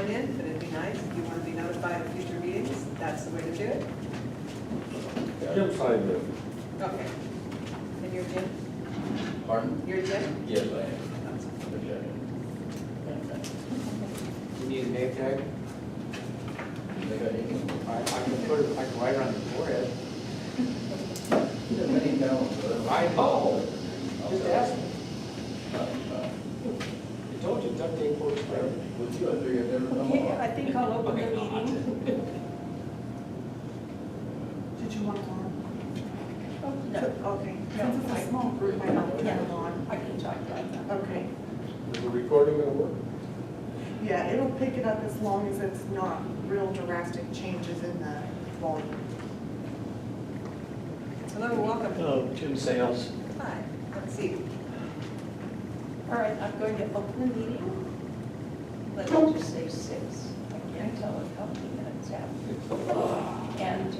join in, but it'd be nice if you want to be notified of future meetings, that's the way to do it. Jim signed it. Okay. And you're Jim? Pardon? You're Jim? Yes, I am. You need a name tag? They got anything? I can put it, I can write it on your forehead. There's many towns, but I know. Just ask me. uh, I told you, duct tape works better. with you, I figured I'd never come Okay, I on. think I'll open the meeting. Did you want one? No, Okay, since it's a small group, I don't yeah, get one. I can talk about that. Okay, Is the recording gonna work? yeah, it'll pick it up as long as it's not real drastic changes in the volume. Hello, welcome. Hello, Jim Sales. Hi, have a seat. All right, I'm going to open the meeting. Let me just say 6. I can't tell it how many minutes have. And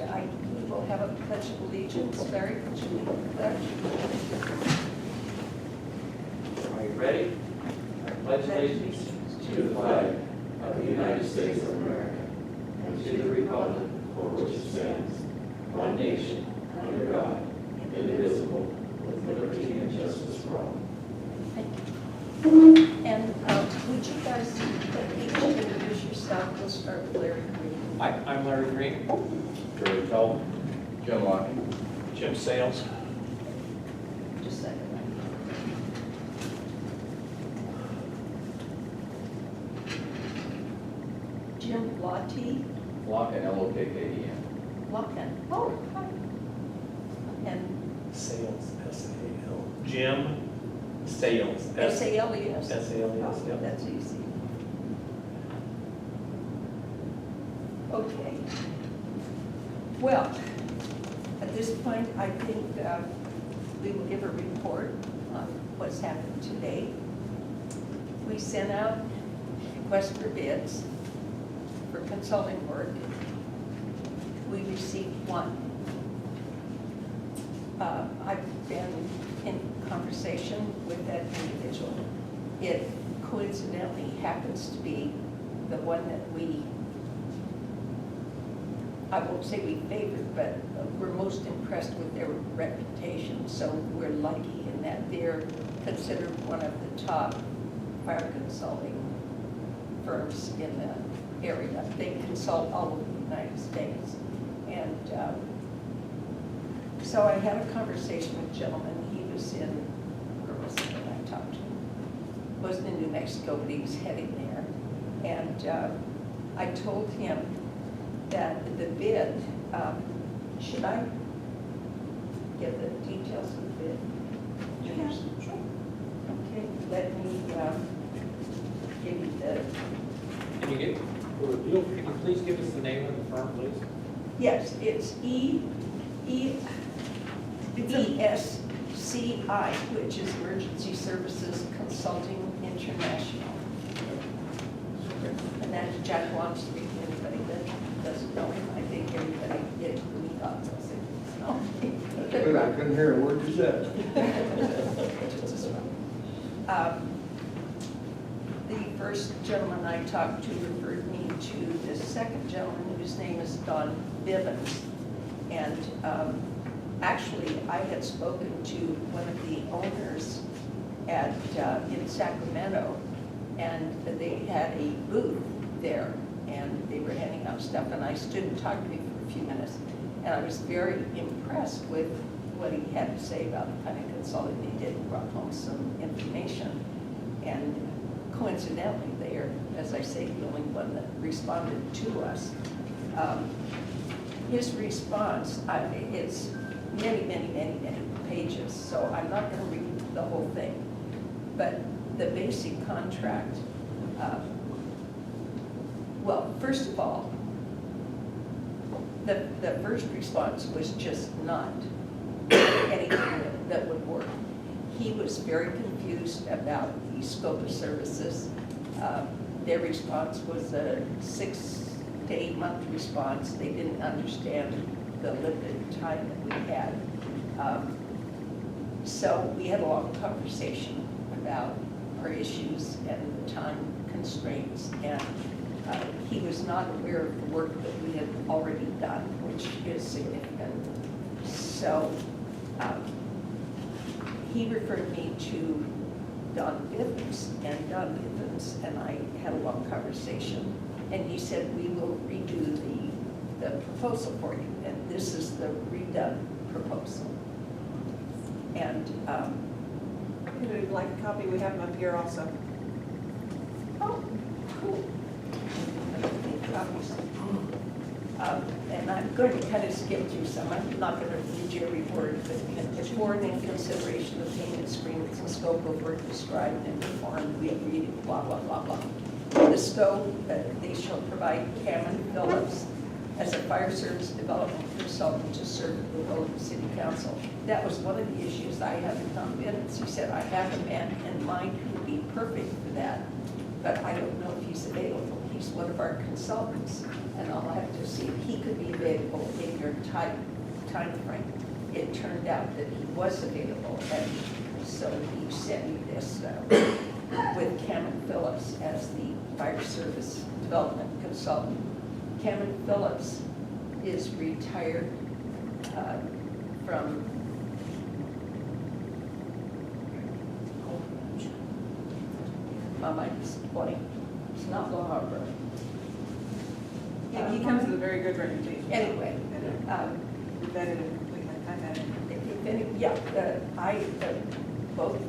we will have a pledge of allegiance. Barry, could you lead the pledge? Are you ready? I pledge allegiance to the flag of the United States of America and to the republic for which it stands, one nation, under God, indivisible, with liberty and justice for all. Thank you. And would you guys each introduce yourself? We'll start with Larry Green. Hi, I'm Larry Green. Jerry Calvin. Jim Lockett. Jim Sales. Just a second. Jim Lottie. Lockett, L-O-K-K-E-N. Locken. Oh, hi. And Sales, S-A-L. Jim Sales. S-A-L-E-S. S-A-L-E-S, Oh, yep. that's easy. Okay. Well, at this point, I think we will give a report on what's happened today. We sent out requests for bids for consulting work. We received one. I've been in conversation with that individual. It coincidentally happens to be the one that I won't say we favored, but we're most impressed with their reputation. So we're lucky in that they're considered one of the top fire consulting firms in the area. They consult all over the United States. And so I had a conversation with a gentleman. He was in, where was it when I talked to him? Wasn't in New Mexico, but he was heading there. And I told him that the bid, should I give the details of the bid? Yes, sure. Okay, let me give you the, Can you get, can you please give us the name of the firm, please? yes, it's ESCI, which is Emergency Services Consulting International. And that's Jack Longstreet. Anybody that doesn't know him, I think everybody did when he got this. Good, I couldn't hear a word you said. The first gentleman I talked to referred me to the second gentleman whose name is Don Bivens. And actually, I had spoken to one of the owners in Sacramento, and they had a booth there, and they were handing out stuff, and I stood and talked to him for a few minutes, and I was very impressed with what he had to say about the kind of consulting they did. He brought home some information, and coincidentally, they are, as I say, the only one that responded to us. His response, it's many, many, many, many pages, so I'm not going to read the whole thing. But the basic contract, well, first of all, the first response was just not anything that would work. He was very confused about the scope of services. Their response was a 6 to 8 month response. They didn't understand the limited time that we had. So we had a long conversation about our issues and the time constraints. And He was not aware of the work that we had already done, which is significant. So he referred me to Don Bivens, and Don Bivens and I had a long conversation, and he said, we will redo the proposal for you, and this is the redone proposal. And, If you'd like a copy, we have them up here also. oh, cool. Copies. And I'm going to kind of skip through some, I'm not going to read your report, but it's board in consideration of payment agreements and scope of work described and performed, we agreed, blah, blah, blah, blah. The scope, they shall provide Cameron Phillips as a fire service development consultant to serve the will of the city council. That was one of the issues I had with Tom Bivens. He said, I have a man in mind who would be perfect for that, but I don't know if he's available. He's one of our consultants, and I'll have to see if he could be available in your time frame. It turned out that he was available, and so he sent me this with Cameron Phillips as the fire service development consultant. Cameron Phillips is retired from my mind is blank. It's not Long Harbor. He comes with a very good reputation. Anyway, We vetted it completely, I vetted it. both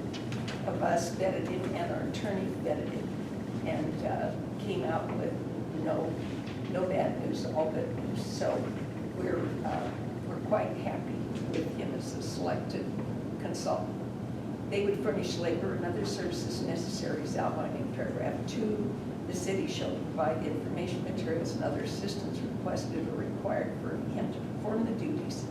of us vetted him and our attorney vetted him, and came out with no bad news, all good news. So we're quite happy with him as a selected consultant. They would furnish labor and other services necessary as outlined in paragraph 2. The city shall provide the information materials and other assistance requested or required for him to perform the duties.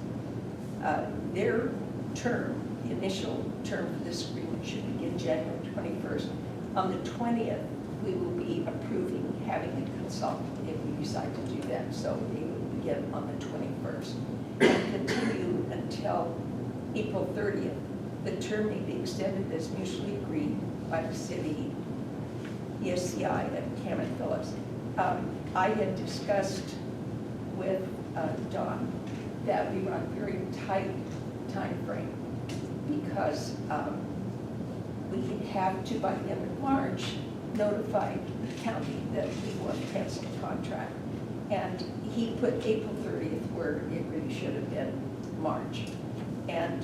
Their term, the initial term for this agreement, should begin January 21st. On the 20th, we will be approving having a consultant if we decide to do that. So they will begin on the 21st and continue until April 30th. The term may be extended as mutually agreed by the city, ESCI, and Cameron Phillips. I had discussed with Don that we were on a very tight time frame because we have to, by the end of March, notify the county that we want to cancel the contract. And he put April 30th where it really should have been March. And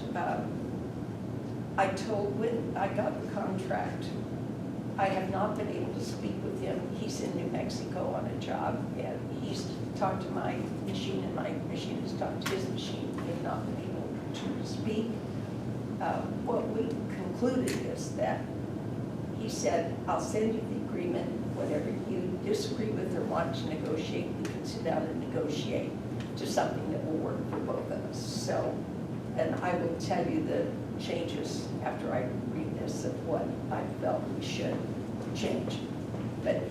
I told, when I got the contract, I have not been able to speak with him. He's in New Mexico on a job, and he's talked to my machine, and my machine has talked to his machine. We have not been able to speak. What we concluded is that he said, I'll send you the agreement. Whatever you disagree with or want to negotiate, we can sit down and negotiate to something that will work for both of us. So, and I will tell you the changes after I read this of what I felt we should change. But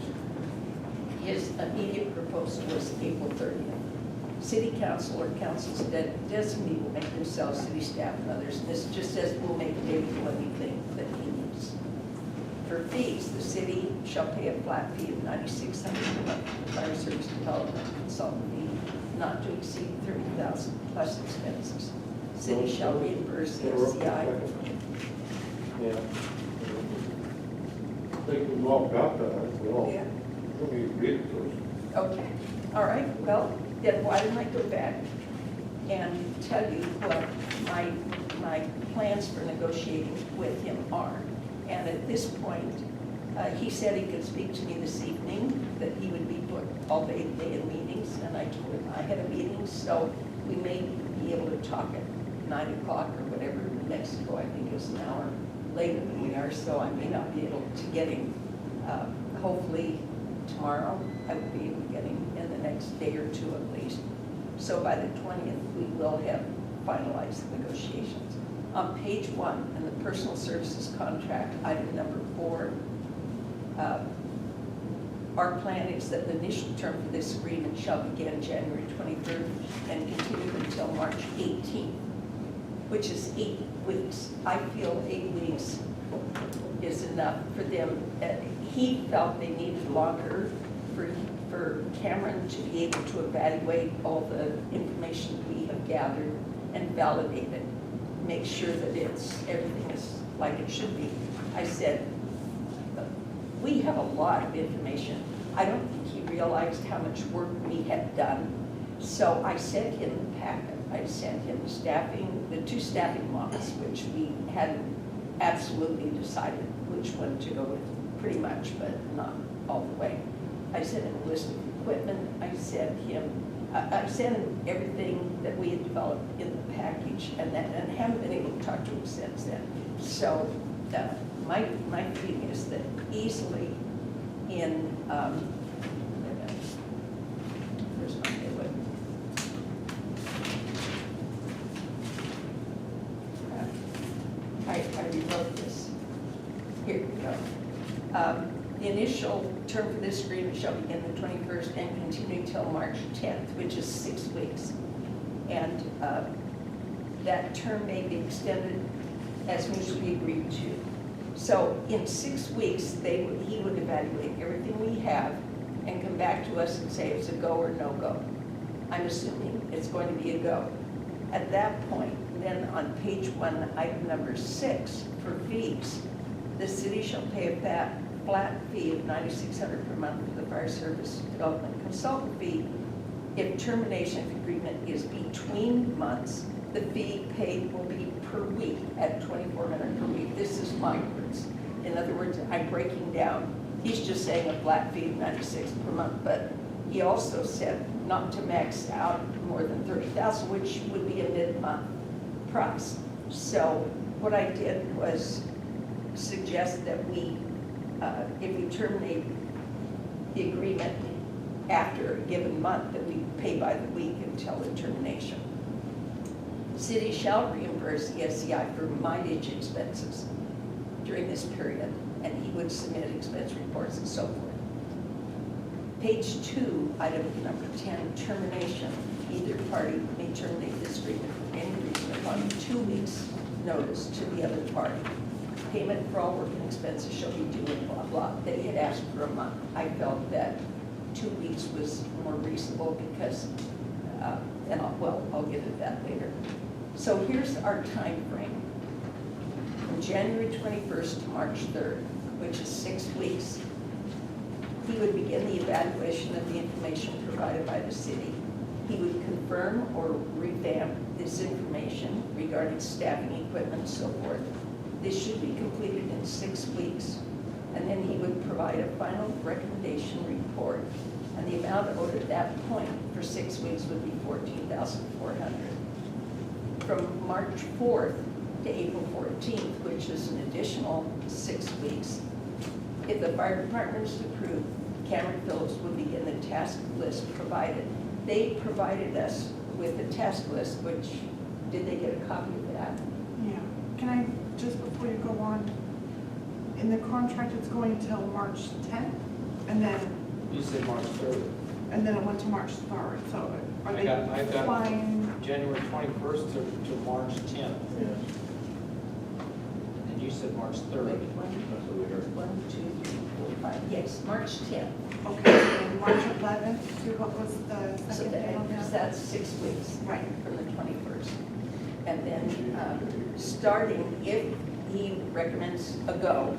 his immediate proposal was April 30th. City council or councils designate will make themselves city staff and others. And this just says will make David do anything that he needs. For fees, the city shall pay a flat fee of $9,600 per month for fire service development consultant fee, not to exceed $30,000 plus expenses. City shall reimburse the SCI. Yeah. I think we've all got that, we all, Yeah. we read it first. Okay, all right, well, then why don't I go back and tell you what my plans for negotiating with him are. And at this point, he said he could speak to me this evening, that he would be booked all day today in meetings, and I told him I had a meeting, so we may be able to talk at 9 o'clock or whatever. New Mexico, I think, is an hour later than we are, so I may not be able to get him. Hopefully tomorrow, I will be able to get him in the next day or two at least. So by the 20th, we will have finalized the negotiations. On page 1, in the personal services contract, item number 4, our plan is that the initial term for this agreement shall begin January 23rd and continue until March 18th, which is 8 weeks. I feel 8 weeks is enough for them. He felt they needed longer for Cameron to be able to evaluate all the information we have gathered and validate it, make sure that everything is like it should be. I said, we have a lot of information. I don't think he realized how much work we had done. So I sent him the packet. I sent him the two staffing models, which we hadn't absolutely decided which one to go with, pretty much, but not all the way. I sent him a list of equipment. I sent him everything that we had developed in the package, and haven't been able to talk to him since then. So my feeling is that easily in where's my notebook? I rewrote this. Here we go. The initial term for this agreement shall begin the 21st and continue until March 10th, which is 6 weeks. And that term may be extended as mutually agreed to. So in 6 weeks, he would evaluate everything we have and come back to us and say it's a go or no go. I'm assuming it's going to be a go. At that point, then on page 1, item number 6, for fees, the city shall pay a flat fee of $9,600 per month for the fire service development consultant fee. If termination of the agreement is between months, the fee paid will be per week at $2,400 per week. This is my words. In other words, I'm breaking down. He's just saying a flat fee of $96 per month, but he also said not to max out more than $30,000, which would be a mid-month price. So what I did was suggest that if we terminate the agreement after a given month, that we pay by the week until the termination. City shall reimburse the SCI for mileage expenses during this period, and he would submit expense reports and so forth. Page 2, item number 10, termination. Either party may terminate this agreement for any reason upon 2 weeks' notice to the other party. Payment for all work and expenses shall be due and blah, blah. They had asked for a month. I felt that 2 weeks was more reasonable because, I'll get to that later. So here's our time frame. From January 21st to March 3rd, which is 6 weeks, he would begin the evaluation of the information provided by the city. He would confirm or revamp this information regarding staffing, equipment, and so forth. This should be completed in 6 weeks, and then he would provide a final recommendation report, and the amount owed at that point for 6 weeks would be $14,400. From March 4th to April 14th, which is an additional 6 weeks, if the fire department is approved, Cameron Phillips would begin the task list provided. They provided us with a task list, which, did they get a copy of that? Yeah. Can I, just before you go on, in the contract, it's going till March 10th, and then You said March 3rd. it went to March 3rd, so are they I got flying? January 21st to March 10th. And you said March 3rd. That's what we heard. 1, 2, 3, 4, 5, yes, March 10th. Okay, and March 11th, so what was the So second day on that? that's 6 weeks. Right. From the 21st. And then starting, if he recommends a go,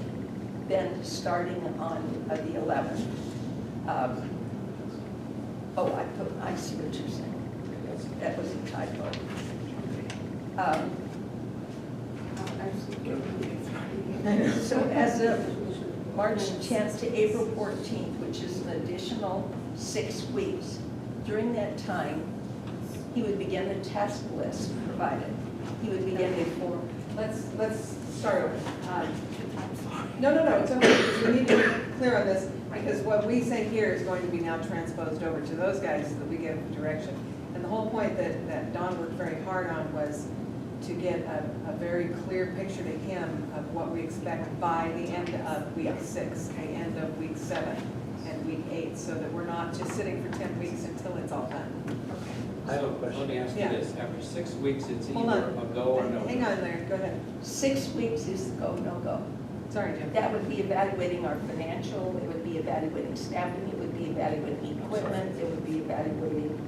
then starting on the 11th. I see what you're saying. That was a typo. So as of March 10th to April 14th, which is an additional 6 weeks, during that time, he would begin the task list provided. He would begin the form. Let's start over. No, it's okay, because we need to be clear on this, because what we say here is going to be now transposed over to those guys that we give direction. And the whole point that Don worked very hard on was to get a very clear picture to him of what we expect by the end of week 6, the end of week 7, and week 8, so that we're not just sitting for 10 weeks until it's all done. I have a question. Let me ask you Yeah. this, after 6 weeks, it's Hold either on. a go or no? Hang on there, go ahead. 6 weeks is the go, no go. Sorry, Jim. That would be evaluating our financial, it would be evaluating staffing, it would be evaluating equipment, it would be evaluating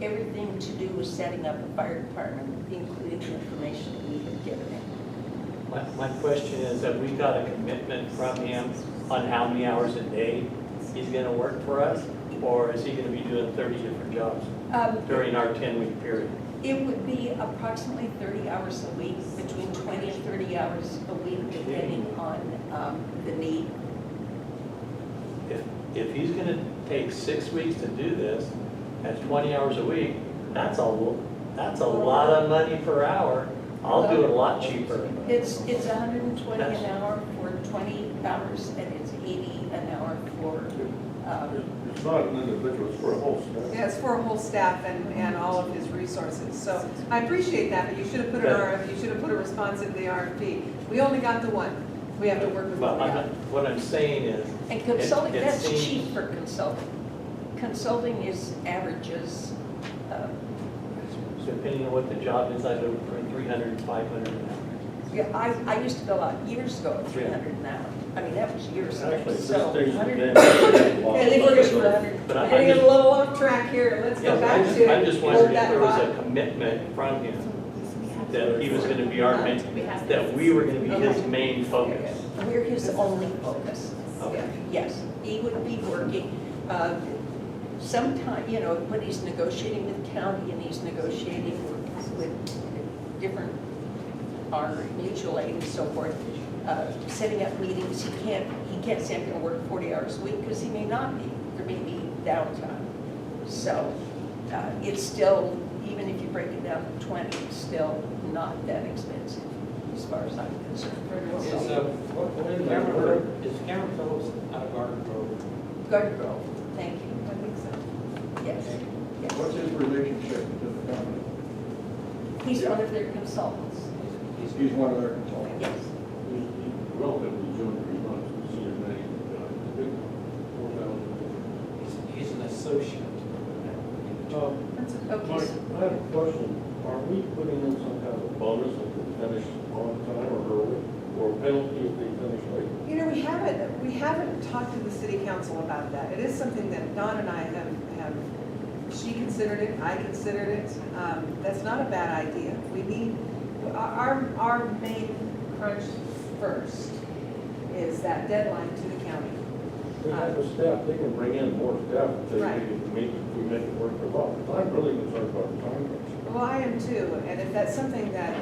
everything to do with setting up a fire department, including the information that we have given him. My question is, have we got a commitment from him on how many hours a day he's gonna work for us? Or is he gonna be doing 30 different jobs during our 10-week period? It would be approximately 30 hours a week, between 20 and 30 hours a week, depending on the need. If he's gonna take 6 weeks to do this, at 20 hours a week, that's a lot of money per hour. I'll do it a lot cheaper. It's 120 an hour for 20 hours, and it's 80 an hour for, It's not an individual, it's for a whole staff. Yeah, it's for a whole staff and all of his resources. So I appreciate that, but you should have put you should have put a response in the RFP. We only got the one. We have to work with what But we got. what I'm saying is, and consulting, it that's seems- cheap for consulting. Consulting is averages, depending on what the job is, I go for 300 and 500 an hour. yeah, I used to bill out years ago at 300 an hour. I mean, that was years ago, Actually, at this so stage of the 100. game, it's a lot. I think we're Years gonna- for 100. But We're I'm getting a just, little off track here. Let's go back to. I'm just hold wondering if that there was thought. a commitment from him that he was gonna be our main, that we were gonna be his main focus. We're his only focus. Okay. Yes, he would be working, sometime, when he's negotiating with the county and he's negotiating with different, our mutual aid and so forth, setting up meetings, he can't say I'm gonna work 40 hours a week, because he may not be, there may be downtime. So, it's still, even if you break it down to 20, it's still not that expensive, as far as I'm concerned. Is Cameron Phillips out of Garden Grove? Garden Grove, thank you. I think so. Yes, yes. What's his relationship to the company? He's one of their consultants. He's one of their consultants. Yes. He's relatively junior, he's not a senior man, he's big, 4,000. He's an associate. That's Okay. Mike, I have a question. Are we putting in some kind of bonus if they finish on time or early, or a penalty if they finish late? We haven't talked to the city council about that. It is something that Dawn and I have, she considered it, I considered it. That's not a bad idea. We need, our main crunch first is that deadline to the county. We have the staff, they can bring in more staff if they Right. make, if we make it work for them. I'm really concerned about the time crunch. Well, I am too, and if that's something that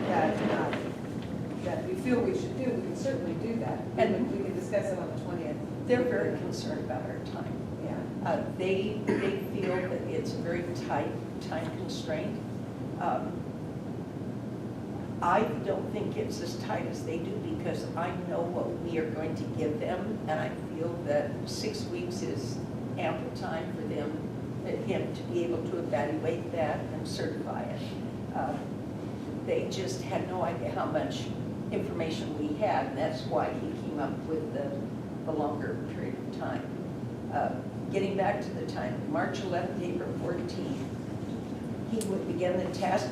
we feel we should do, we can certainly do that. And we can discuss it on the 20th. They're very concerned about our time. Yeah. They feel that it's a very tight time constraint. I don't think it's as tight as they do, because I know what we are going to give them, and I feel that 6 weeks is ample time for them, him to be able to evaluate that and certify it. They just had no idea how much information we had, and that's why he came up with the longer period of time. Getting back to the time, March 11th, April 14th, he would begin the task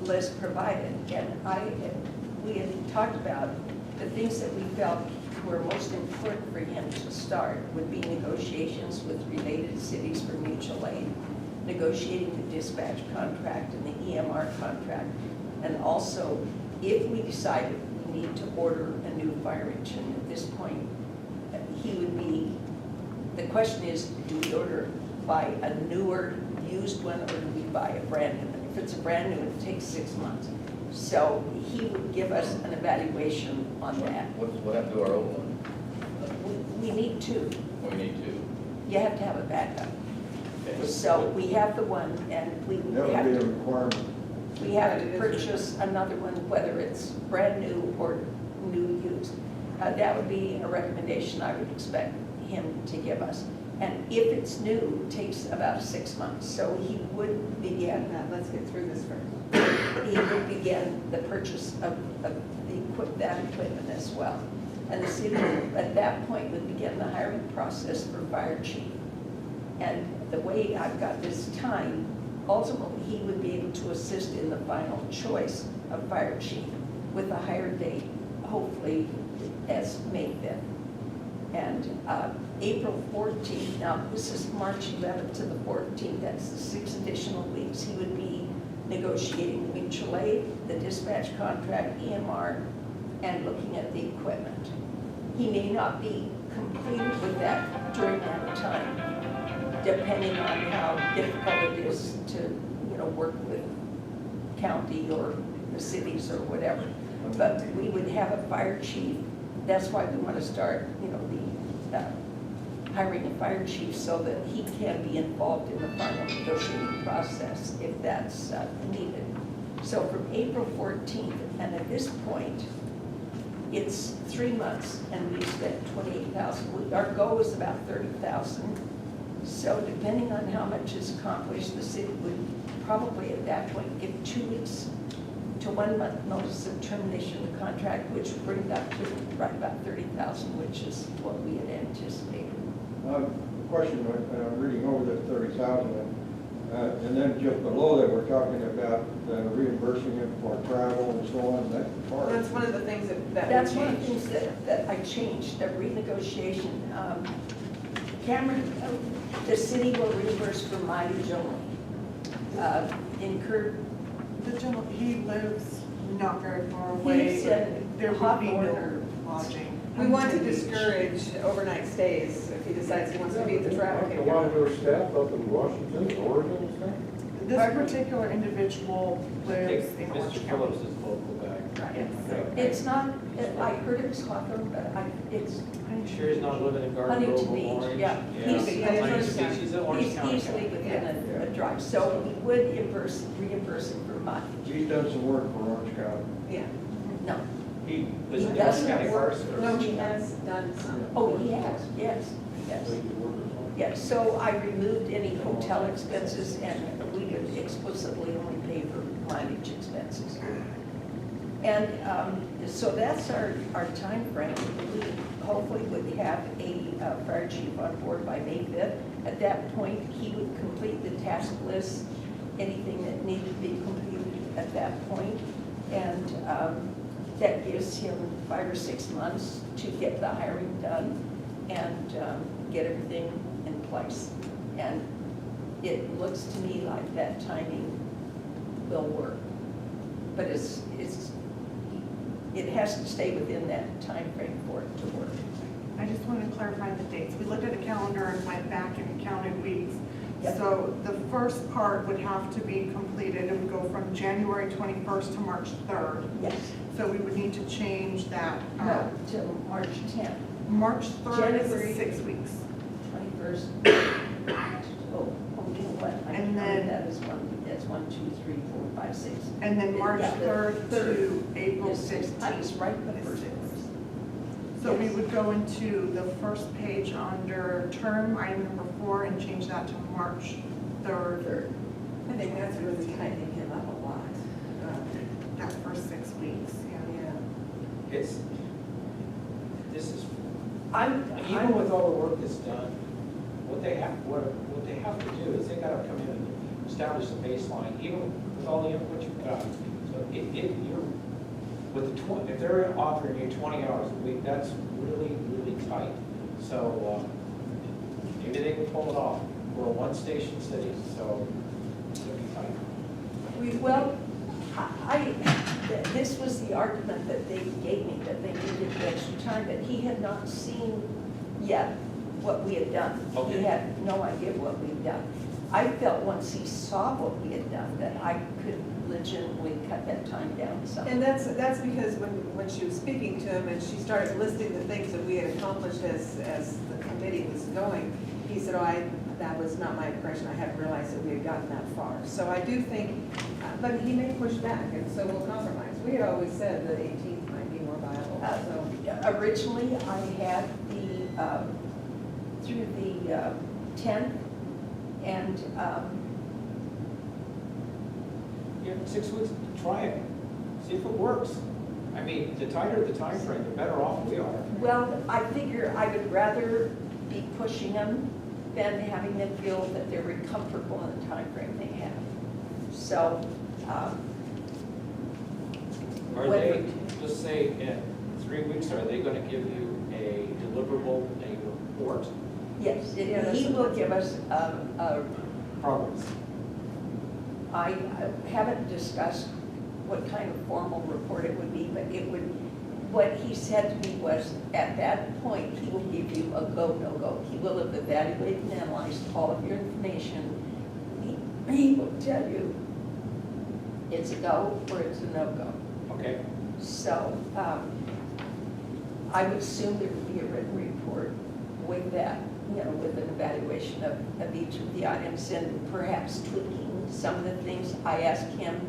list provided, and we had talked about the things that we felt were most important for him to start would be negotiations with related cities for mutual aid, negotiating the dispatch contract and the EMR contract, and also, if we decided we need to order a new fire engine at this point, he would be, the question is, do we buy a newer, used one, or do we buy a brand new one? If it's a brand new, it takes 6 months. So he would give us an evaluation on that. What happened to our old one? We need two. We need to. You have to have a backup. So we have the one, and we That have would be a to, requirement. we have to purchase another one, whether it's brand new or new used. That would be a recommendation I would expect him to give us. And if it's new, it takes about 6 months. So he would begin, Now, let's get through this first. he would begin the purchase of that equipment as well. And the city, at that point, would begin the hiring process for fire chief. And the way I've got this time, ultimately, he would be able to assist in the final choice of fire chief with a hire date, hopefully as May 5th. And April 14th, now this is March 11th to the 14th, that's the 6 additional weeks. He would be negotiating mutual aid, the dispatch contract, EMR, and looking at the equipment. He may not be completed with that during that time, depending on how difficult it is to, work with county or the cities or whatever. But we would have a fire chief. That's why we want to start, hiring a fire chief so that he can be involved in the final negotiating process if that's needed. So from April 14th, and at this point, it's 3 months, and we spent $28,000. Our goal is about $30,000. So depending on how much is accomplished, the city would probably at that point give 2 weeks to 1 month notice of termination of the contract, which would bring that to right about $30,000, which is what we had anticipated. Question, reading over this 30,000, and then just below that, we're talking about reimbursing him for travel and so on, that part. That's one of the things that That's we one of the changed. things that I changed, the renegotiation. Cameron, the city will reimburse for mileage only. Incurred, The gentleman, he lives not very far away. He's in There would be Hawthorne no or- lodging. We want to discourage overnight stays if he decides he wants to beat the traffic. A lot of their staff up in Washington, Oregon and stuff. This particular individual I lives think in Mr. Orange Phillips County. is local guy. Yes. it's not, I heard it was Hawthorne, but it's, I'm sure he's not living in Garden Grove Huntington or Beach, Orange. yeah. He's- He's in Orange he's County. easily within a drive. So we would reimburse him for mileage. He's done some work for Orange County. Yeah. No. He lives He in Orange doesn't County work- first. or- No, he has done some. Oh, he has, yes, yes. Yes, so I removed any hotel expenses, and we would explicitly only pay for mileage expenses. And so that's our timeframe. We hopefully would have a fire chief on board by May 5th. At that point, he would complete the task list, anything that needed to be completed at that point. And that gives him 5 or 6 months to get the hiring done and get everything in place. And it looks to me like that timing will work. But it has to stay within that time frame for it to work. I just wanted to clarify the dates. We looked at a calendar and went back and counted weeks. Yep. So the first part would have to be completed. It would go from January 21st to March 3rd. Yes. So we would need to change that. No, till March 10th, March 3rd January- is 6 weeks. 21st. Oh, you know what? I And then- that is that's 1, 2, 3, 4, 5, 6. And then March Yeah, the 3rd to April Yes, I was 16th. right the is first six. place. So we Yes. would go into the first page under term, item number 4, and change that to March 3rd, Third. I think that's really tightening him up a lot. that first 6 weeks, yeah. Yeah. This is, I'm even with all the work that's done, what they have to do is they gotta come in and establish the baseline, even with all the input you've got. So you're, with the if they're offering you 20 hours a week, that's really, really tight. So, maybe they can pull it off. We're a one-station city, so it's gonna be tight. Well, this was the argument that they gave me, that they needed the extra time, but he had not seen yet what we had done. Okay. He had no idea what we'd done. I felt once he saw what we had done, that I could legitimately cut that time down some. And that's because when she was speaking to him and she started listing the things that we had accomplished as the committee was going, he said, that was not my impression, I hadn't realized that we had gotten that far. So I do think, but he may push back, and so we'll compromise. We had always said the 18th might be more viable, so. Originally, I had through the 10th, and Yeah, 6 weeks, try it, see if it works. I mean, the tighter the time frame, the better off we are. well, I figure I would rather be pushing them than having them feel that they're comfortable in the time frame they have. So, Are they, let's say, 3 weeks, are they gonna give you a deliverable, a report? Yes, Yeah, that's he what will that's- give us, Progress. I haven't discussed what kind of formal report it would be, but it would, what he said to me was, at that point, he will give you a go, no-go. He will have evaluated and analyzed all of your information. He will tell you it's a go or it's a no-go. Okay, So, I would assume there would be a written report with that, you know, with an evaluation of each of the items and perhaps tweaking some of the things. I asked him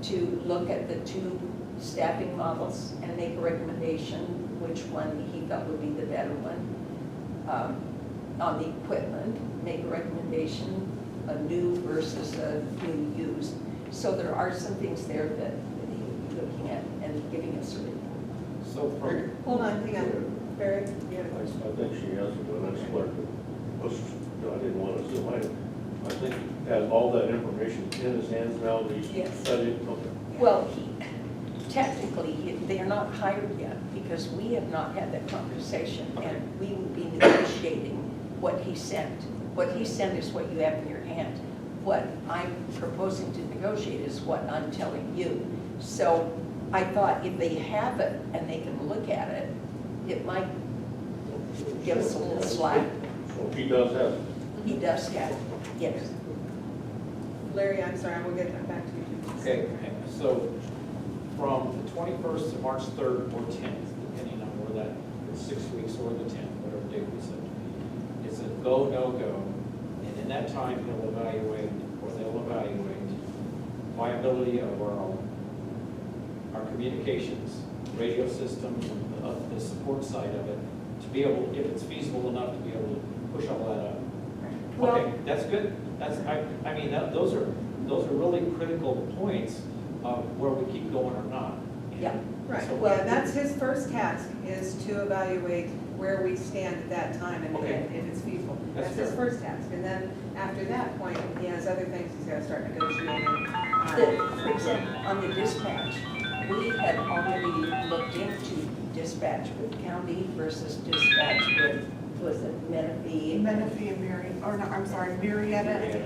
to look at the 2 staffing models and make a recommendation which one he felt would be the better one. On the equipment, make a recommendation, a new versus a new used. So there are some things there that he would be looking at and giving us a report. so from, Hold on, hang on. Barry, you had a I question? think she answered, but that's what, I didn't want to assume, I think he has all that information in his hands now, that he's Yes. studied, okay. Well, they are not hired yet because we have not had that conversation and we will be negotiating what he sent. What he sent is what you have in your hand. What I'm proposing to negotiate is what I'm telling you. So I thought if they have it and they can look at it, it might give us a little slack. So he does have it. He does have it, yes. Larry, I'm sorry, we'll get back to you. okay, so from the 21st to March 3rd or 10th, depending on where that, it's 6 weeks or the 10th, whatever date we said, it's a go, no go. And in that time, he'll evaluate, or they'll evaluate viability of our communications, radio systems, and the support side of it, to be able, if it's feasible enough, to be able to push all that up. Well- Okay, that's good. I mean, those are really critical points of where we keep going or not. Yeah. Right, So- well, that's his first task, is to evaluate where we stand at that time and Okay. if it's feasible. That's That's his fair. first task, and then after that point, he has other things he's gotta start negotiating. For example, on the dispatch, we had already looked into dispatch with county versus dispatch with, was it Menifee? Menifee and Marietta and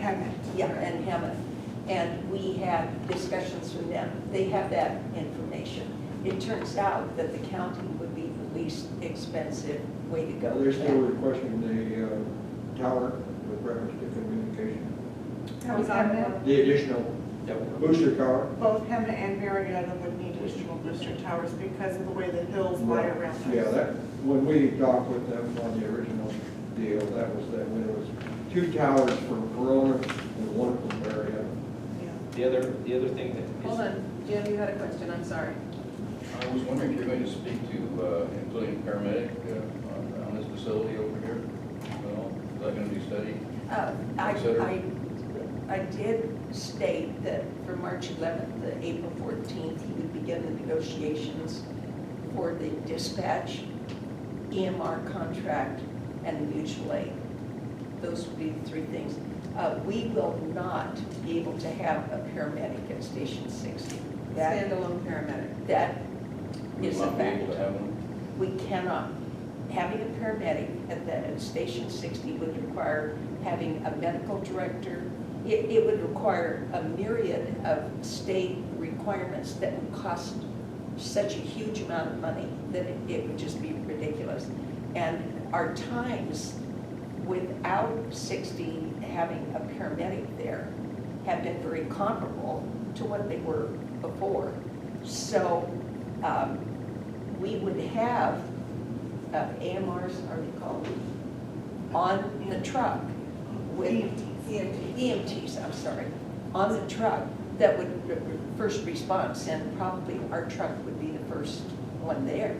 Hemet. Yeah, and Hammond. And we had discussions with them. They have that information. It turns out that the county would be the least expensive way to go. They're still requesting the tower with reference to communication. Both Hemet, The additional booster tower. both Hemet and Marietta would need additional booster towers because of the way the hills lie around us. Yeah, that, when we talked with them on the original deal, that was that, when it was 2 towers for Corona and 1 for Marietta. Yeah. The other thing that is. Hold on, Jim, you had a question, I'm sorry. I was wondering if you're going to speak to including paramedic on this facility over here? Well, is that going to be studied? I did state that for March 11th to April 14th, he would begin the negotiations for the dispatch, EMR contract, and mutual aid. Those would be the 3 things. We will not be able to have a paramedic at Station 60. Standalone paramedic. That We is will a not be able fact. to have one? We cannot. Having a paramedic at Station 60 would require having a medical director. It would require a myriad of state requirements that would cost such a huge amount of money that it would just be ridiculous. And our times without 60 having a paramedic there have been very comparable to what they were before. So we would have AMRs, are they called, on the truck with EMTs, I'm sorry, on the truck that would first response, and probably our truck would be the first one there.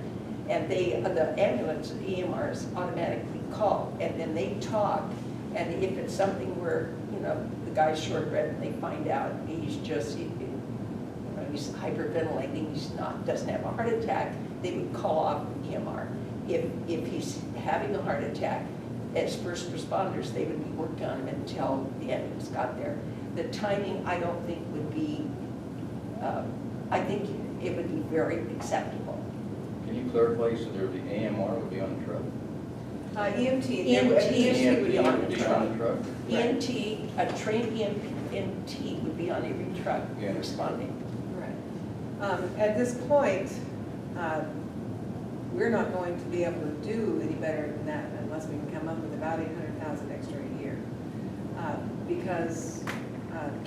And the ambulance, the EMRs automatically call, and then they talk, and if it's something where, you know, the guy's short breath and they find out he's just, he's hyperventilating, doesn't have a heart attack, they would call off EMR. If he's having a heart attack, as first responders, they would be working on him until the ambulance got there. The timing, I don't think would be, I think it would be very acceptable. Can you clarify, so there, the AMR would be on the truck? EMT. EMT would be on Would the be on the truck? EMT, a trained EMT would be on every truck Yeah. responding. Right. At this point, we're not going to be able to do any better than that unless we can come up with about 800,000 extra a year. Because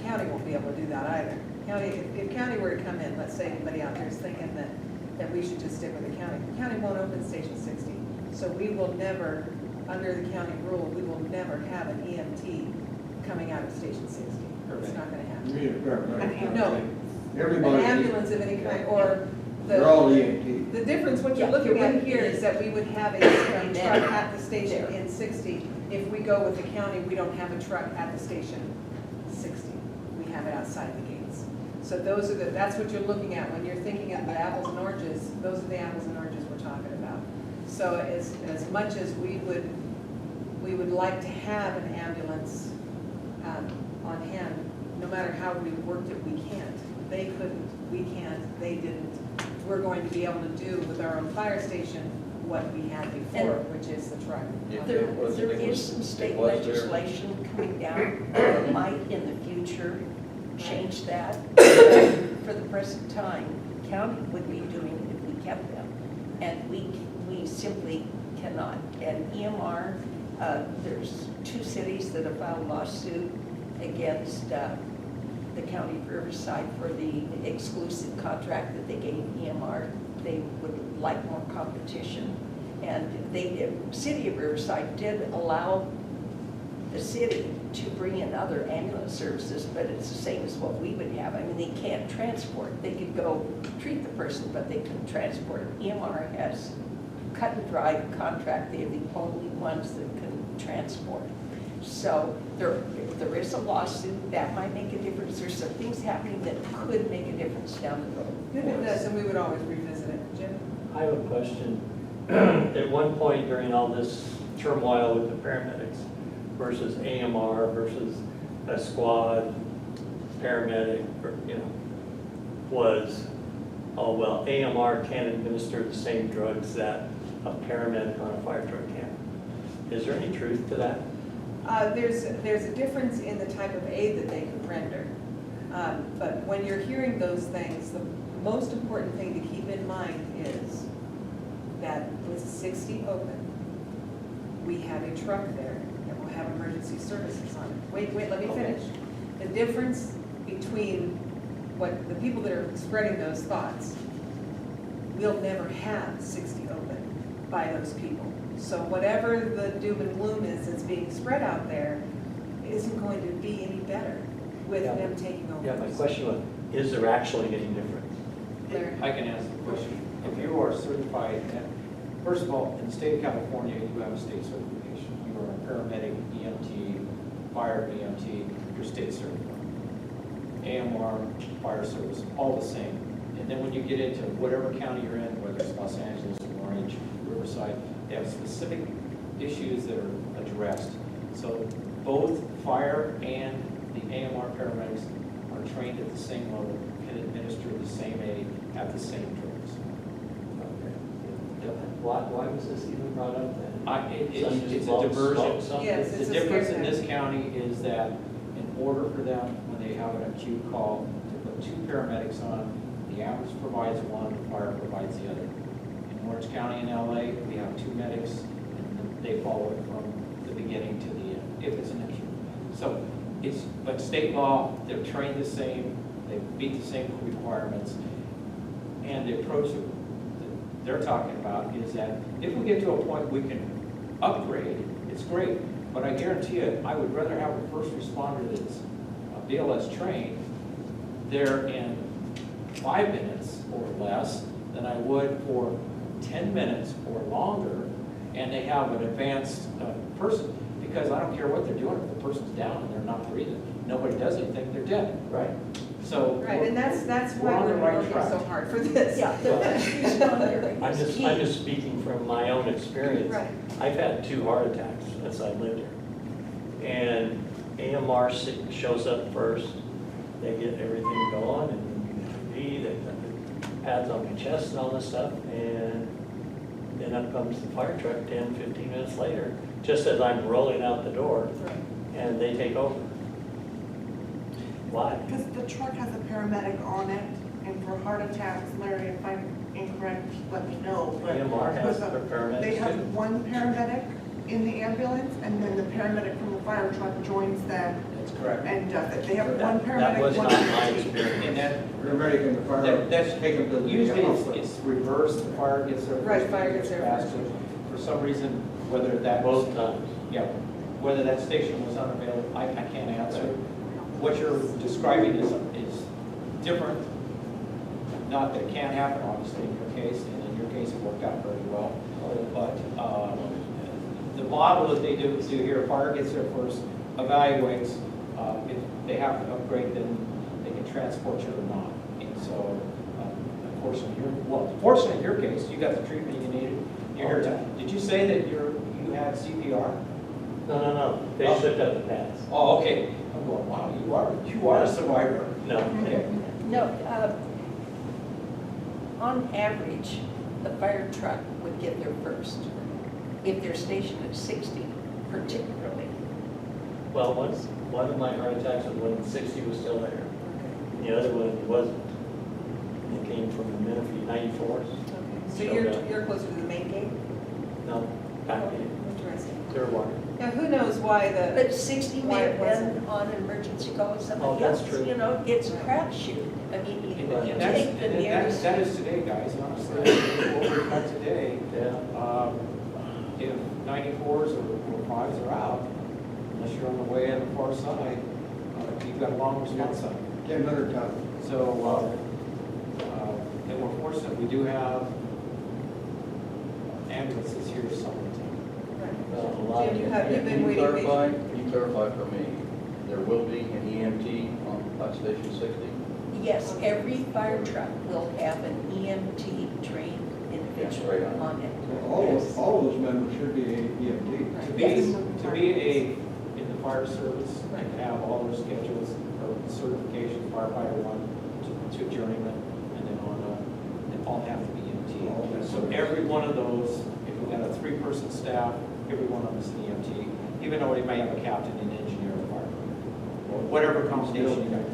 county won't be able to do that either. County, if county were to come in, let's say anybody out there is thinking that we should just stick with the county won't open Station 60. So we will never, under the county rule, we will never have an EMT coming out of Station 60. It's not gonna happen. You need a paramedic. No, an Everybody. ambulance of any kind, or They're all the, EMT. the difference, what you're Yeah, looking you're at right. here is that we would have a truck at the station in 60. If we go with the county, we don't have a truck at the station 60. We have it outside the gates. So those are that's what you're looking at when you're thinking of the apples and oranges. Those are the apples and oranges we're talking about. So as much as we would like to have an ambulance on hand, no matter how we worked it, we can't. They couldn't, we can't, they didn't. We're going to be able to do with our own fire station what we had before, which is the truck. There is some state It was there. legislation coming down that might in the future change that. For the present time, county would be doing it if we kept them, and we simply cannot. And EMR, there's 2 cities that have filed a lawsuit against the county of Riverside for the exclusive contract that they gave EMR. They would like more competition. And the city of Riverside did allow the city to bring in other ambulance services, but it's the same as what we would have. I mean, they can't transport. They could go treat the person, but they couldn't transport them. EMR has cut and dried contract. They're the only ones that can transport. So if there is a lawsuit, that might make a difference. There's some things happening that could make a difference down the road. If it does, and we would always revisit it. Jim? I have a question. At one point during all this turmoil with the paramedics versus AMR versus a squad paramedic, or, was, oh, well, AMR can't administer the same drugs that a paramedic on a fire truck can. Is there any truth to that? There's a difference in the type of aid that they can render. But when you're hearing those things, the most important thing to keep in mind is that with 60 open, we have a truck there that will have emergency services on it. Wait, let me finish. The difference between what the people that are spreading those thoughts, we'll never have 60 open by those people. So whatever the doom and gloom is that's being spread out there isn't going to be any better with Yeah. them taking over. Yeah, my question was, is there actually any difference? Larry? I can answer the question. If you are certified, first of all, in the state of California, you have a state certification. You are a paramedic, EMT, fire EMT, you're state certified. AMR, fire service, all the same. And then when you get into whatever county you're in, whether it's Los Angeles, Orange, Riverside, they have specific issues that are addressed. So both fire and the AMR paramedics are trained at the same level, can administer the same aid at the same drugs. Why was this even brought up then? It's a diversion. Yes, it's The a difference scare in this tactic. county is that in order for them, when they have an acute call, to put 2 paramedics on, the ambulance provides one, the fire provides the other. In Orange County in LA, we have 2 medics, and they follow it from the beginning to the end, if it's an acute. So but state law, they're trained the same, they meet the same requirements, and the approach that they're talking about is that if we get to a point we can upgrade, it's great, but I guarantee you, I would rather have a first responder that's BLS trained there in 5 minutes or less than I would for 10 minutes or longer, and they have an advanced person, because I don't care what they're doing, if the person's down and they're not breathing, nobody does anything, they're dead. Right. So. Right, and that's we're why on the we're right working track. so hard for this. Yeah, the first responder I'm is just key. speaking from my own experience. Right. I've had 2 heart attacks since I lived here. And AMR shows up first, they get everything going, and they got the pads on my chest and all this stuff, and then up comes the fire truck 10, 15 minutes later, just as I'm rolling out the door, and they take over. Why? Because the truck has a paramedic on it, and for heart attacks, Larry, if I'm incorrect, let me know. but EMR has there's their paramedics They have too. one paramedic in the ambulance, and then the paramedic from the fire truck joins them That's correct. and does it. They have one That paramedic, was one not my EMT. experience. And that, Paramedic and the fire, that's, take them to the usually hospital. it's reversed, the fire gets there first. Right, fire gets there first. faster. For some reason, whether that was, Both times. yeah, whether that station was unavailable, I can't answer. What you're describing is different. Not that it can't happen, obviously, in your case, and in your case, it worked out very well. But the model that they do here, fire gets there first, evaluates, if they have to upgrade, then they can transport you or not. And so, fortunately in your case, you got the treatment you needed. You're here to, did you say that you had CPR? No. They slipped up the pads. Oh, okay. I'm going, wow, you are a survivor. No. Okay. No, on average, the fire truck would get there first, if they're stationed at 60 particularly. Well, one of my heart attacks was when 60 was still there. The other one wasn't. It came from the Menifee 94s. So you're closer to the main gate? No, back in Interesting. Clearwater. Now, who knows why the, But 60 Why may it have been wasn't. on an emergency call with Oh, somebody that's else, true. you know, it's a crapshoot. I mean, you And you that's, take the and nearest. that is today, guys, honestly, what we've got today. Yeah. If 94s or 5s are out, unless you're on the way on the far side, you've got a long response time. 10 times. So, and we're fortunate, we do have ambulances here summertime. A lot of Jim, it. you've been waiting Can patiently. you clarify for me, there will be an EMT on Station 60? Yes, every fire truck will have an EMT trained individual right on. on it. All of those members should be EMT. To be in the fire service, and have all their schedules or certification, firefighter 1 to journeyman, and then on, they all have to be EMT. So every one of those, if we've got a 3-person staff, every one of them is an EMT, even though they may have a captain and engineer or fire, or whatever combination you got.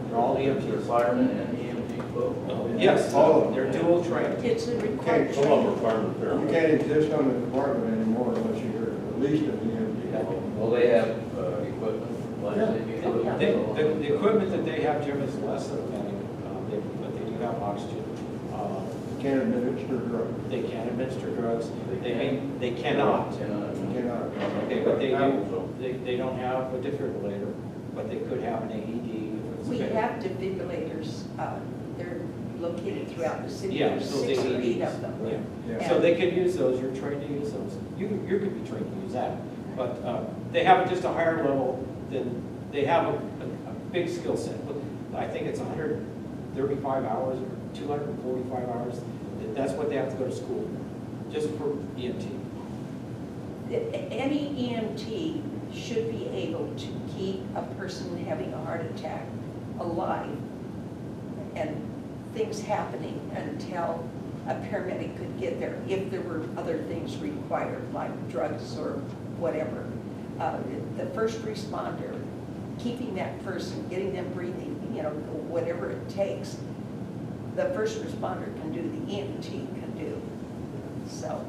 They're all They're EMTs. firemen and EMT both? Yes, All of them. they're dual trained. It's a required Some of them are training. firemen, You can't exist on the department anymore unless you're at least an EMT. Will they have equipment, life saving equipment? The equipment that they have, Jim, is less than a medic, but they do have oxygen. Can't administer drugs. They can administer drugs. They cannot. Cannot. Okay, but they do, they don't have a defibrillator, but they could have an AED. if it's We okay. have defibrillators, they're located throughout the city, Yeah, there's so 6 they or 8 need- of them. Yeah. Yeah. So they could use those, you're trained to use those. You could be trained to use that. But they have just a higher level than, they have a big skill set. I think it's 135 hours or 245 hours. That's what they have to go to school, just for EMT. Any EMT should be able to keep a person having a heart attack alive and things happening until a paramedic could get there, if there were other things required, like drugs or whatever. The first responder, keeping that person, getting them breathing, you know, whatever it takes, the first responder can do, the EMT can do. So,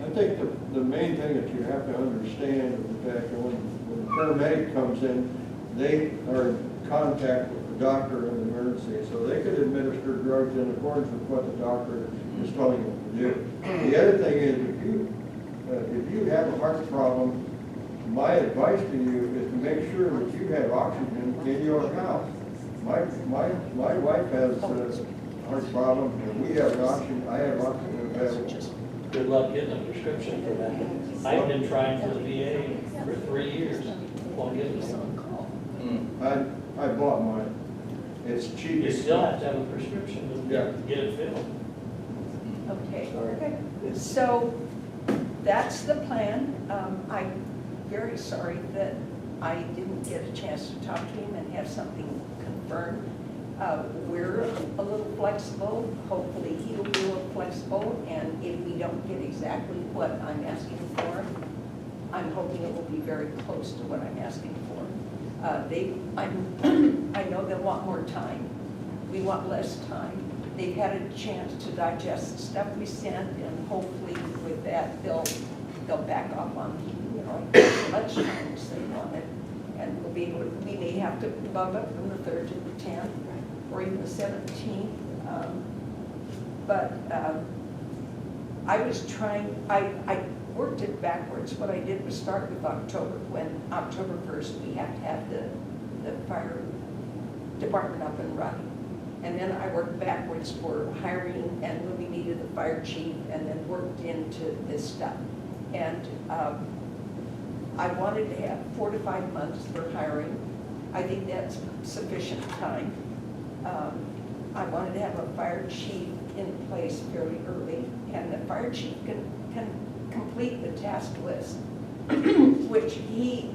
I think the main thing that you have to understand is the fact that when the paramedic comes in, they are in contact with the doctor in the emergency, so they could administer drugs in accordance with what the doctor is telling them to do. The other thing is, if you have a heart problem, my advice to you is to make sure that you have oxygen in your house. My wife has a heart problem, and we have oxygen, I have oxygen available. Good luck getting a prescription for that. I've been trying for the VA for 3 years. Won't get it. I bought mine. It's cheap. You still have to have a prescription to get it filled. okay. So that's the plan. I'm very sorry that I didn't get a chance to talk to him and have something confirmed. We're a little flexible, hopefully he'll be a little flexible, and if we don't get exactly what I'm asking for, I'm hoping it will be very close to what I'm asking for. I know they'll want more time. We want less time. They've had a chance to digest the stuff we sent, and hopefully with that, they'll back off on, as much time as they wanted. And we'll be able to, we may have to bump up from the 3rd to the 10th, or even the 17th. But I was trying, I worked it backwards. What I did was start with October, when October 1st, we have to have the fire department up and running. And then I worked backwards for hiring and when we needed the fire chief, and then worked into this stuff. And I wanted to have 4 to 5 months for hiring. I think that's sufficient time. I wanted to have a fire chief in place fairly early, and the fire chief can complete the task list, which he,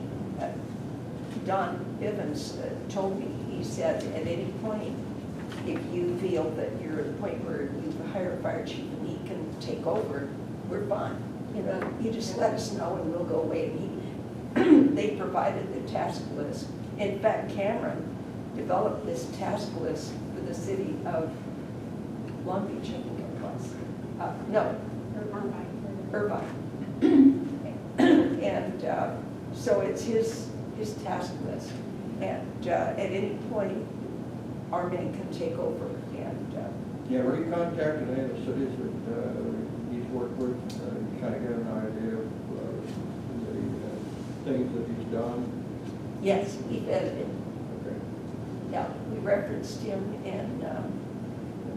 Don Bivens told me. He said, at any point, if you feel that you're at the point where you hire a fire chief and he can take over, we're fine. You just let us know and we'll go away. And they provided the task list. In fact, Cameron developed this task list for the city of Long Beach, I think it was. No, Irvine. And so it's his task list. And at any point, our men can take over. And Yeah, we contacted any of the cities that he's worked with, kind of get an idea of the things that he's done. yes, we vetted him. Okay. Yeah, we referenced him and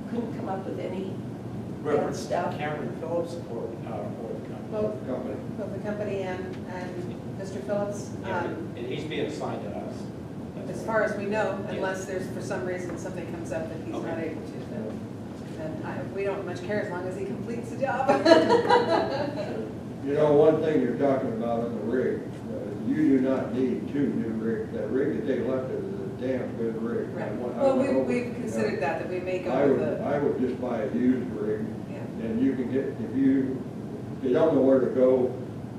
couldn't come up with any bad Reference stuff. Cameron Phillips or the company? Both, Company. both the company and Mr. Phillips. And he's being assigned to us. As far as we know, unless there's for some reason something comes up that he's not Okay. able to, then we don't much care as long as he completes the job. One thing you're talking about on the rig, you do not need 2 new rigs. That rig that they left is a damn good rig. Right. I Well, went we've considered that we may go I with would, the, I would just buy a used rig, yeah. and you can get, if you don't know where to go,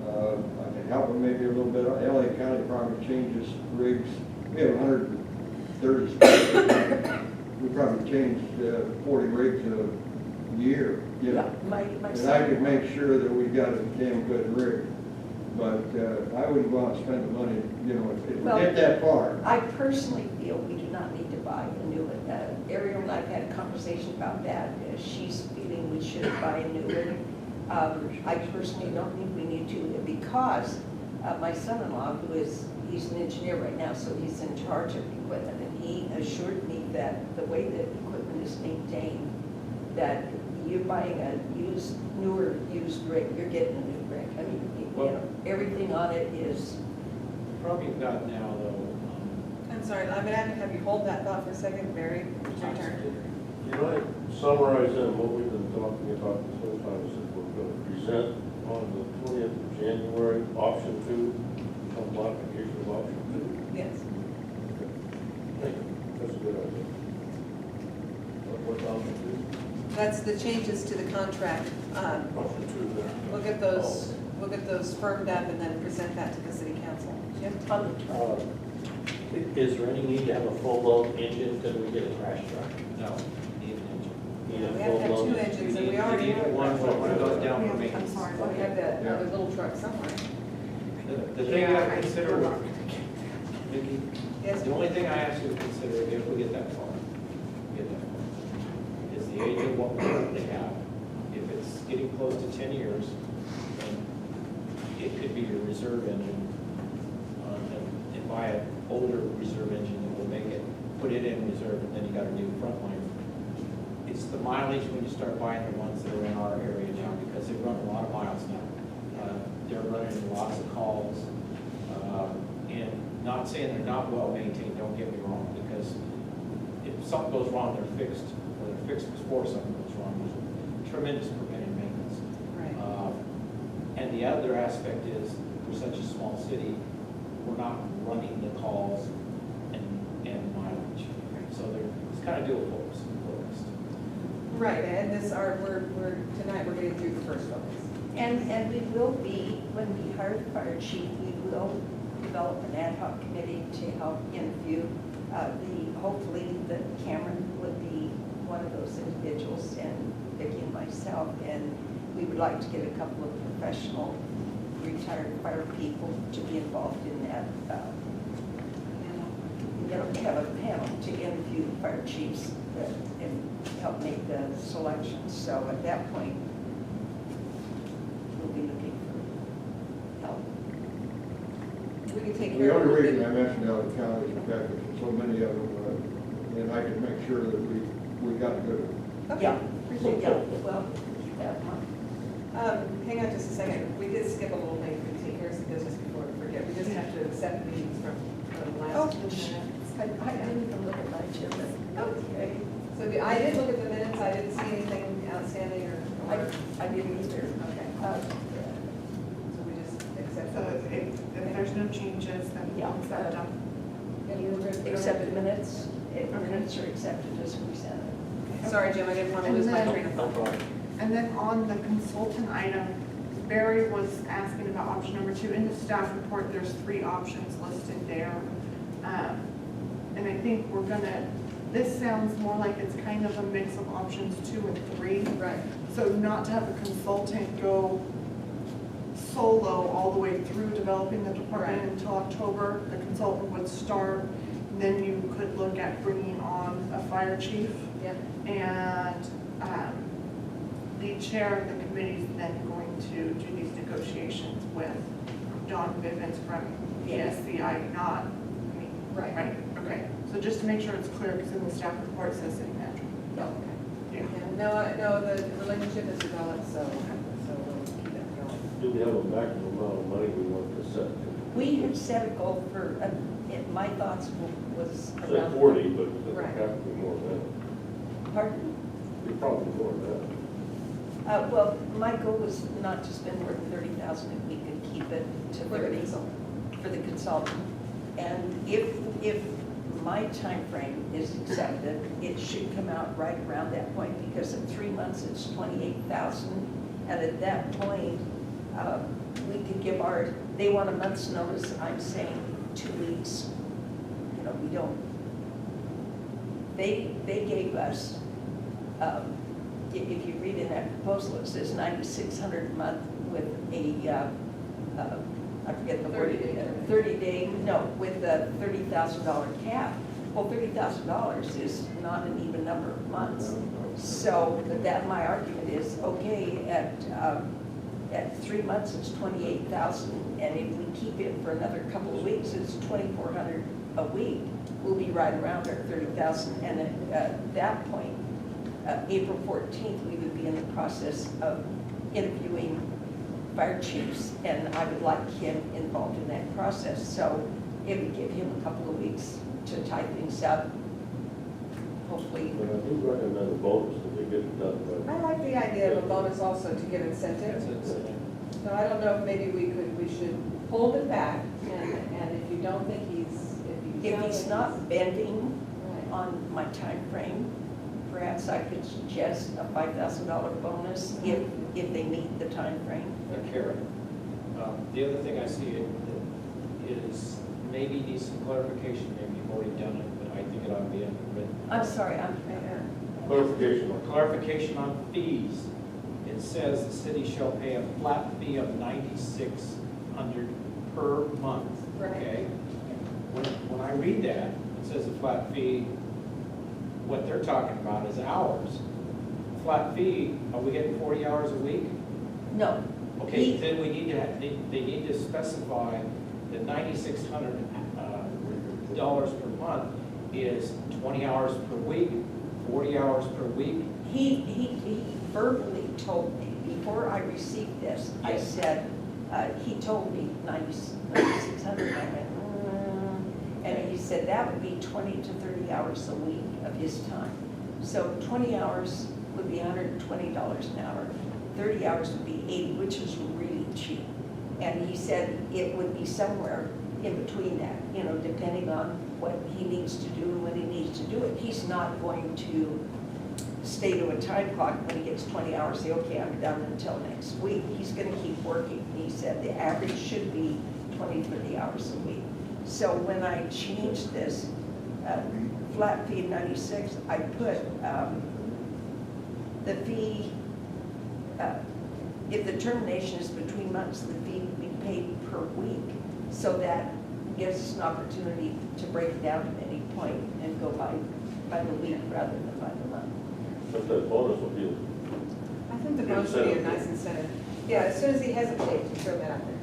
I can help them maybe a little bit. LA County probably changes rigs. We have 130 spots. We probably changed 40 rigs a year, Yeah, my And I son. could make sure that we got a damn good rig. But I wouldn't go out and spend the money, if we Well, get that far. I personally feel we do not need to buy a new one. Ariel and I have had a conversation about that. She's feeling we should buy a new one. I personally don't think we need to, because my son-in-law, he's an engineer right now, so he's in charge of the equipment, and he assured me that the way that equipment is maintained, that you're buying a newer used rig, you're getting a new rig. I mean, everything on it is, Probably got now though. I'm sorry, I'm gonna have you hold that thought for a second, Barry, it's your turn. Can I summarize then what we've been talking about this whole time, is that we're going to present on the 20th of January, option 2, some modification of option Yes. 2? Thank you, that's a good idea. What's option That's the changes to the contract. 2? Option 2 there. We'll get those firmed up and then present that to the city council. Jim? on the truck. Is there any need to have a full-blown engine? Could we get a crash truck? No, need an engine. Need a We have to have full-blown 2 engine? engines, and we You already need have. one of those down for I'm maintenance. sorry. Well, we have that other little truck somewhere. The thing Yeah, I I consider, forgot. Vicki, Yes, the only thing I ask you to consider if we get that far, is the age of what we currently have. If it's getting close to 10 years, then it could be your reserve engine. And buy an older reserve engine that will make it, put it in reserve, and then you got a new front line. It's the mileage when you start buying the ones that are in our area now, because they run a lot of miles now. They're running lots of calls, and not saying they're not well maintained, don't get me wrong, because if something goes wrong, they're fixed, or they're fixed before something goes wrong. There's tremendous preventive maintenance. right. And the other aspect is, we're such a small city, we're not running the calls and mileage. So it's kind of Right, and tonight we're getting through the first focus. And we will be, when we hire the fire chief, we will develop an ad hoc committee to help interview. Hopefully that Cameron would be one of those individuals, and Vicki and myself, and we would like to get a couple of professional retired fire people to be involved in that. Have a panel to interview fire chiefs and help make the selections. So at that point, we'll be looking for help. We can take The care of only it. reason I mentioned Allen County is the fact that there's so many of them, and I can make sure that we got good. Okay, Yeah, appreciate yeah, that. well, keep that in mind. Hang on just a second, we did skip a little thing, we can take care of some business before we forget, we just have to accept meetings from the last two minutes. I didn't even look at my agenda. Okay. So I did look at the minutes, I didn't see anything outstanding or, I didn't either. okay, so we just accept So those. if there's no changes, then Yeah. we'll accept them. And you were- Accept the minutes, if minutes are accepted as presented. Sorry, Jim, I didn't want to lose my train of No thought. problem. And then on the consultant item, Barry was asking about option number 2. In the staff report, there's 3 options listed there. And I think we're gonna, this sounds more like it's kind of a mix of options 2 and 3. Right, So not to have a consultant go solo all the way through developing the department Right. until October. The consultant would start, then you could look at bringing on a fire chief. yeah, And the chair of the committee is then going to do these negotiations with Don Vivens from PSCI, not me. Right. Right, okay. So just to make sure it's clear, because in the staff report it says city manager. okay. Yeah. Yeah, no, the relationship is developed, so we'll keep it going. Do we have a maximum amount of money we want to set? We have set a goal for, my thoughts was Say around. 40, but it Right. have to be more than that. Pardon? It'd probably more than that. Well, my goal was not to spend more than 30,000 if we could keep it to For the 30 consultant. for the consultant. And if my time frame is accepted, it should come out right around that point, because in 3 months, it's 28,000. And at that point, we could give they want a month's notice, I'm saying 2 weeks. You know, we don't, they gave us, if you read in that proposal, it says 9,600 a month with a, I forget the word. 30-day term. 30-day, no, with a $30,000 cap. Well, $30,000 is not an even number of months. So that, my argument is, okay, at 3 months, it's 28,000, and if we keep it for another couple of weeks, it's 2,400 a week. We'll be right around our 30,000, and at that point, April 14th, we would be in the process of interviewing fire chiefs, and I would like him involved in that process. So it would give him a couple of weeks to tie things up, hopefully. But I do recommend a bonus if they get it done I right. like the idea of a bonus also to give That's incentive. it. So I don't know if maybe we should hold it back, and if you don't think If he's not bending Right. on my time frame, perhaps I could suggest a $5,000 bonus if they meet the time frame. Karen, the other thing I see is maybe needs some clarification, maybe you've already done it, but I think it ought to be in the written. I'm sorry, Clarification on Clarification on fees. It says the city shall pay a flat fee of $9,600 per month, Right. okay? When I read that, it says a flat fee, what they're talking about is hours. Flat fee, are we getting 40 hours a week? no. Okay, He- then we need to, they need to specify that $9,600 dollars per month is 20 hours per week, 40 hours per week. He verbally told me, before I received this, I Yes. said, he told me 9,600, I went, and he said that would be 20 to 30 hours a week of his time. So 20 hours would be $120 an hour, 30 hours would be 80, which is really cheap. And he said it would be somewhere in between that, you know, depending on what he needs to do and when he needs to do it. He's not going to stay to a time clock. When he gets 20 hours, say, okay, I'm done until next week. He's gonna keep working. He said the average should be 20, 30 hours a week. So when I changed this, flat fee 96, I put the fee, if the termination is between months, the fee would be paid per week. So that gives us an opportunity to break it down at any point and go by the week rather than by the month. But that bonus will be, I think the bonus would be a nice incentive. Yeah, as soon as he hesitates, throw that out there.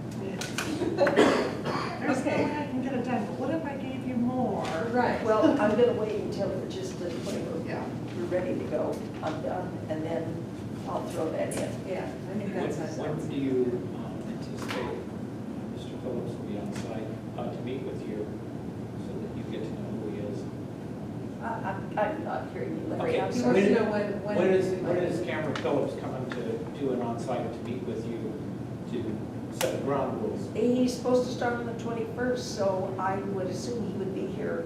There's no Okay. way I can get it done, but what if I gave you more? Right. Well, I'm gonna wait until it's just the point where Yeah. we're ready to go, I'm done, and then I'll throw that in. Yeah, I think that's nice. When do you anticipate Mr. Phillips will be on site to meet with you so that you get to know who he is? I'm not hearing you, Larry, Okay, I'm He so sorry. wants to know when. When is Cameron Phillips coming to do an on-site to meet with you to set the ground rules? He's supposed to start on the 21st, so I would assume he would be here.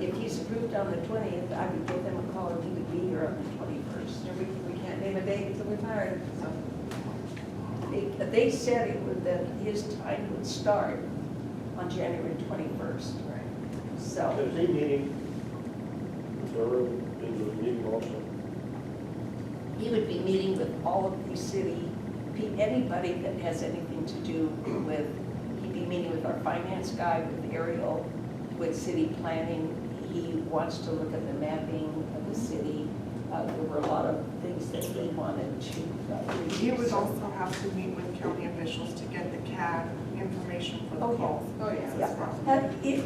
If he's approved on the 20th, I would give them a call and he would be here on the 21st. We can't name a date until we've hired him, so. They said it would, that his time would start on January 21st. Right. So, is he meeting, is there in the meeting also? he would be meeting with all of the city, anybody that has anything to do with, he'd be meeting with our finance guy, with Ariel, with city planning. He wants to look at the mapping of the city. There were a lot of things that he wanted to You would review. also have to meet with county officials to get the CAD information for Oh, the yeah. calls. Oh, yeah.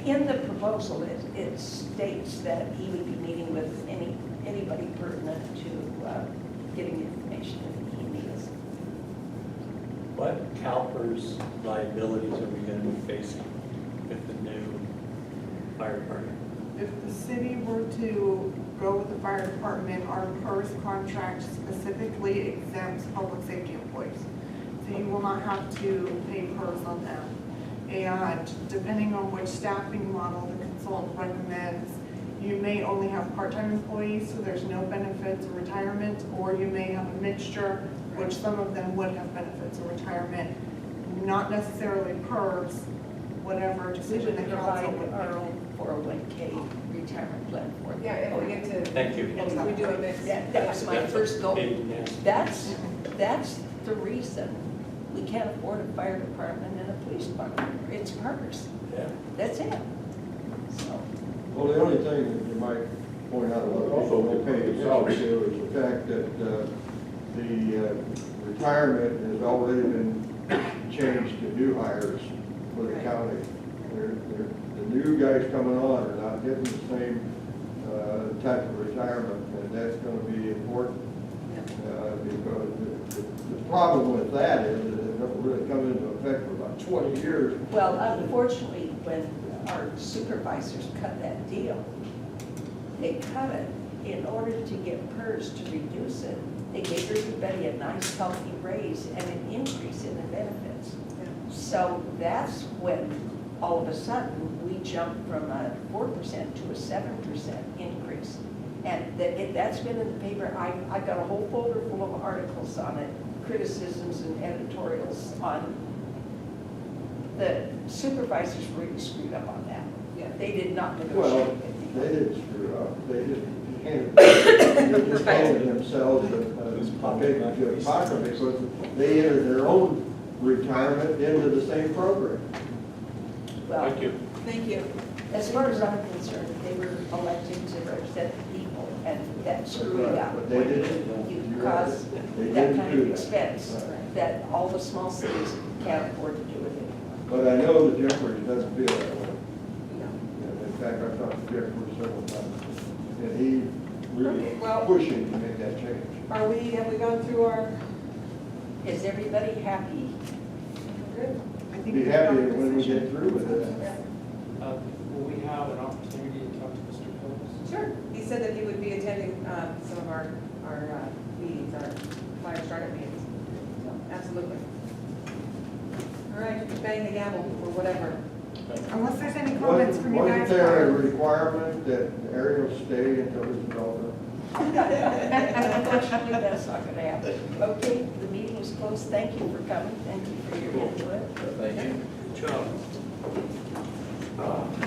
Yeah. In the proposal, it states that he would be meeting with anybody pertinent to getting the information that he needs. What CalPERS liabilities are we gonna be facing with the new fire department? If the city were to go with the fire department, our PERS contract specifically exempts public safety employees. So you will not have to pay PERS on them. And depending on which staffing model the consultant recommends, you may only have part-time employees, so there's no benefits or retirement, or you may have a mixture, which some of them would have benefits or retirement, not necessarily PERS, whatever We decision would the council provide would our make. own 401K retirement plan for them. Yeah, if we get to. Thank you. If we do a mix. That was my first goal. Yeah. That's the reason we can't afford a fire department and a police department. It's partners. Yeah. That's it. So, Well, the only thing that you might point out, a lot of people will pay attention to is the fact that the retirement has already been changed to new hires for the county. The new guys coming on are not getting the same type of retirement, and that's gonna be important. Because the problem with that is that it don't really come into effect for about 20 years. well, unfortunately, when our supervisors cut that deal, they cut it in order to get PERS to reduce it. They gave everybody a nice healthy raise and an increase in the benefits. So that's when, all of a sudden, we jumped from a 4% to a 7% increase. And that's been in the paper. I've got a whole folder full of articles on it, criticisms and editorials on, the supervisors really screwed up on that. Yeah. They did not Well, negotiate. they didn't screw up, they just handed themselves a big pocket because they entered their own retirement into the same program. Well, Thank you. Thank you. as far as I'm concerned, they were elected to represent the people, and that screwed up. But they didn't. You You're right. cause They that didn't kind do of that. expense Right. that all the small cities can't afford to do it anymore. But I know that Jeffrey doesn't feel that way. No. And in fact, I've talked to Jeffrey several times, and he really Okay, well- pushing to make that change. Have we gone through our, Is everybody happy? good? I think Be we've happy got a when we decision. get through with it. Will we have an opportunity to talk to Mr. Phillips? Sure. He said that he would be attending some of our meetings, our fire startup meetings. So, absolutely. All right, bang the gavel or whatever. Unless there's any comments from you guys. Wasn't there a requirement that Ariel stay until his development? Unfortunately, that's not gonna happen. Okay, the meeting is closed. Thank you for coming. Thank you for your input. Thank you. Good job.